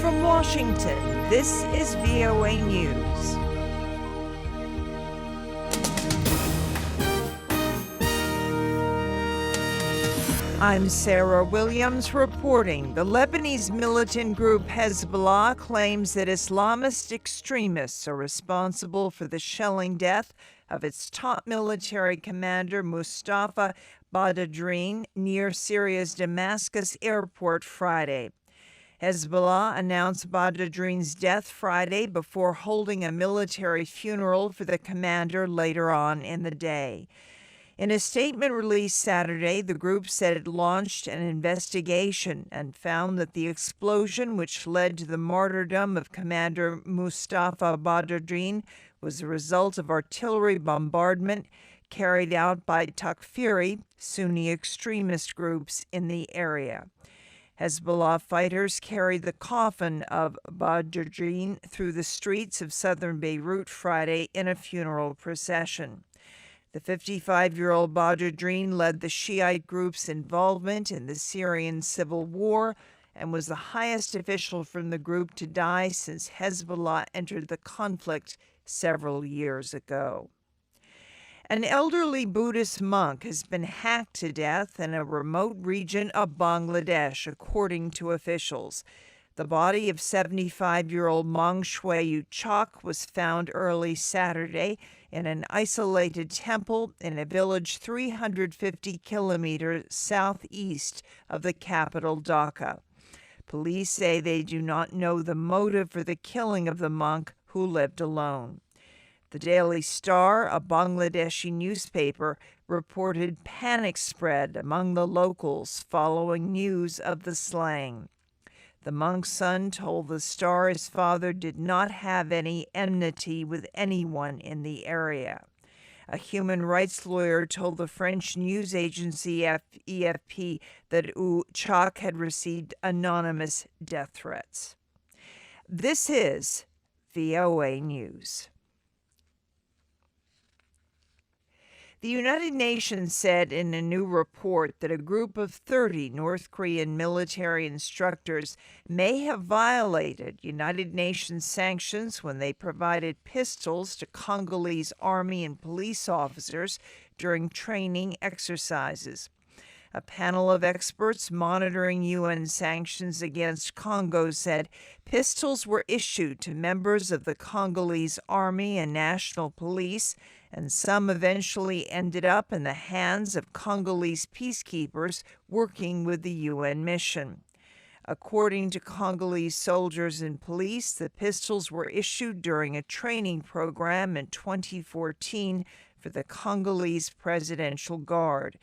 from Washington, this is VOA News. I'm Sarah Williams reporting. The Lebanese militant group Hezbollah claims that Islamist extremists are responsible for the shelling death of its top military commander Mustafa Badreddine near Syria's Damascus airport Friday. Hezbollah announced Badreddin's death Friday before holding a military funeral for the commander later on in the day. In a statement released Saturday, the group said it launched an investigation and found that the explosion, which led to the martyrdom of Commander Mustafa Badreddine, was the result of artillery bombardment carried out by takfiri, Sunni extremist groups in the area. Hezbollah fighters carried the coffin of Badreddine through the streets of southern Beirut Friday in a funeral procession. The 55-year-old Badreddine led the Shiite group's involvement in the Syrian civil war and was the highest official from the group to die since Hezbollah entered the conflict several years ago. An elderly Buddhist monk has been hacked to death in a remote region of Bangladesh, according to officials. The body of 75-year-old monk Shui Chok was found early Saturday in an isolated temple in a village 350 kilometers southeast of the capital Dhaka. Police say they do not know the motive for the killing of the monk, who lived alone. The Daily Star, a Bangladeshi newspaper, reported panic spread among the locals following news of the slaying. The monk's son told the Star his father did not have any enmity with anyone in the area. A human rights lawyer told the French news agency EFP that Chok had received anonymous death threats. This is VOA News. The United Nations said in a new report that a group of 30 North Korean military instructors may have violated United Nations sanctions when they provided pistols to Congolese army and police officers during training exercises. A panel of experts monitoring UN sanctions against Congo said pistols were issued to members of the Congolese army and national police, and some eventually ended up in the hands of Congolese peacekeepers working with the UN mission. According to Congolese soldiers and police, the pistols were issued during a training program in 2014 for the Congolese Presidential Guard.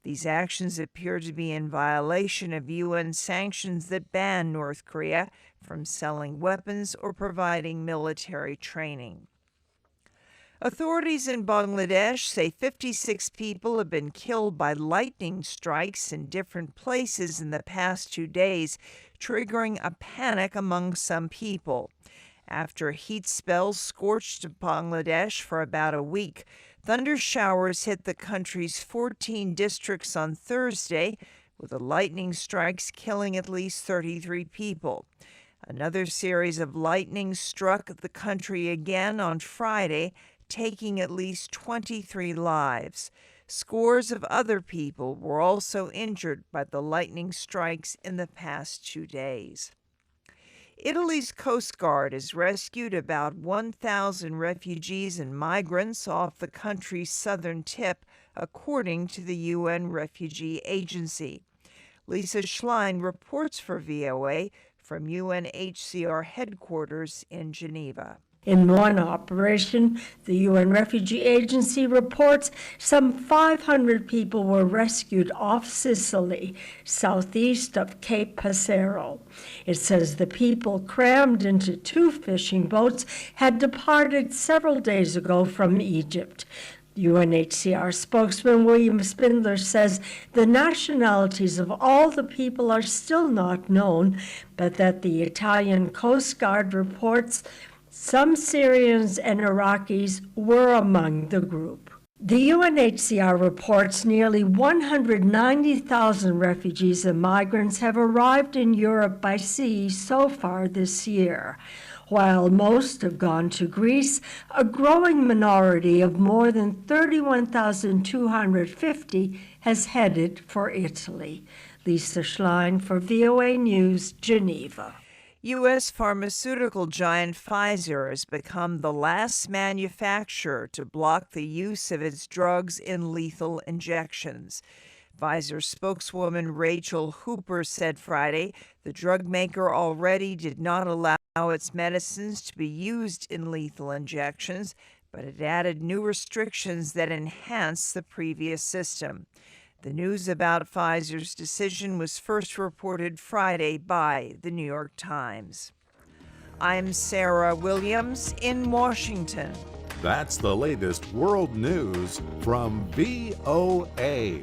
These actions appear to be in violation of UN sanctions that ban North Korea from selling weapons or providing military training. Authorities in Bangladesh say 56 people have been killed by lightning strikes in different places in the past 2 days, triggering a panic among some people. After heat spells scorched Bangladesh for about a week, thunder showers hit the country's 14 districts on Thursday, with the lightning strikes killing at least 33 people. Another series of lightning struck the country again on Friday, taking at least 23 lives. Scores of other people were also injured by the lightning strikes in the past 2 days. Italy's Coast Guard has rescued about 1,000 refugees and migrants off the country's southern tip, according to the UN Refugee Agency. Lisa Schlein reports for VOA from UNHCR headquarters in Geneva. In one operation, the UN Refugee Agency reports some 500 people were rescued off Sicily, southeast of Cape Passero. It says the people crammed into 2 fishing boats had departed several days ago from Egypt. UNHCR spokesman William Spindler says the nationalities of all the people are still not known, but that the Italian Coast Guard reports some Syrians and Iraqis were among the group. The UNHCR reports nearly 190,000 refugees and migrants have arrived in Europe by sea so far this year. While most have gone to Greece, a growing minority of more than 31,250 has headed for Italy. Lisa Schlein for VOA News, Geneva. U.S. pharmaceutical giant Pfizer has become the last manufacturer to block the use of its drugs in lethal injections. Pfizer spokeswoman Rachel Hooper said Friday the drug maker already did not allow its medicines to be used in lethal injections, but it added new restrictions that enhance the previous system. The news about Pfizer's decision was first reported Friday by the New York Times. I'm Sarah Williams in Washington. That's the latest world news from VOA.